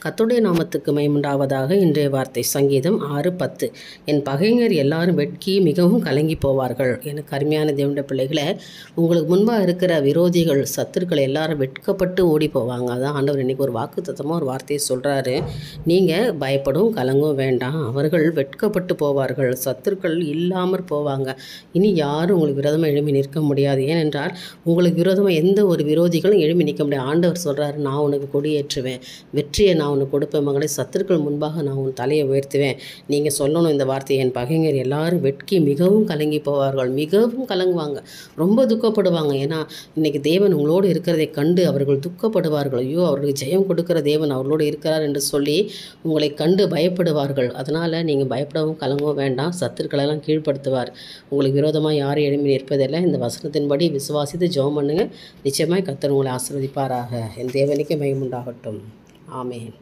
கர்த்தருடைய நாமத்துக்கு மகிமையுண்டாவதாக. இன்றைய வார்த்தை சங்கீதம் 6:10. என் பகைஞர் எல்லாரும் வெட்கி மிகவும் கலங்கி போவார்கள். எனக்கு அருமையான தேவனுடைய பிள்ளைகளை, உங்களுக்கு முன்பாக இருக்கிற விரோதிகள் சத்துருக்கள் எல்லாரும் வெட்கப்பட்டு ஓடி போவாங்க. அதான் ஆண்டவர் இன்றைக்கி ஒரு வாக்குத்தத்தமாக ஒரு வார்த்தையை சொல்கிறாரு. நீங்கள் பயப்படும் கலங்கவும் வேண்டாம், அவர்கள் வெட்கப்பட்டு போவார்கள், சத்துருக்கள் இல்லாமற் போவாங்க. இனி யாரும் உங்களுக்கு விரோதமாக எழுப்பி நிற்க முடியாது. ஏனென்றால் உங்களுக்கு விரோதமாக எந்த ஒரு விரோதிகளும் எழுப்பி நிற்க முடியாது. ஆண்டவர் சொல்கிறாரு, நான் உனக்கு கொடியேற்றுவேன், வெற்றியை நான் உனக்கு கொடுப்பேன் மகளே, சத்துருக்கள் முன்பாக நான் உன் தலையை உயர்த்துவேன். நீங்கள் சொல்லணும் இந்த வார்த்தையை, என் பகைஞர் எல்லாரும் வெட்கி மிகவும் கலங்கி போவார்கள். மிகவும் கலங்குவாங்க, ரொம்ப துக்கப்படுவாங்க. ஏன்னா இன்றைக்கி தேவன் உங்களோடு இருக்கிறதை கண்டு அவர்கள் துக்கப்படுவார்கள். ஐயோ, அவர்களுக்கு ஜெயம் கொடுக்குற தேவன் அவர்களோடு இருக்கிறார் என்று சொல்லி உங்களை கண்டு பயப்படுவார்கள். அதனால் நீங்கள் பயப்படவும் கலங்கவும் வேண்டாம், சத்துருக்களெல்லாம் கீழ்ப்படுத்துவார். உங்களுக்கு விரோதமாக யாரும் எழுப்பி நிற்பதில்லை. இந்த வசனத்தின்படி விசுவாசித்து ஜெபம் பண்ணுங்கள். நிச்சயமாய் கர்த்தர் உங்களை ஆசீர்வதிப்பாராக. என் தேவனுக்கு மகிமை உண்டாகட்டும். ஆமென்.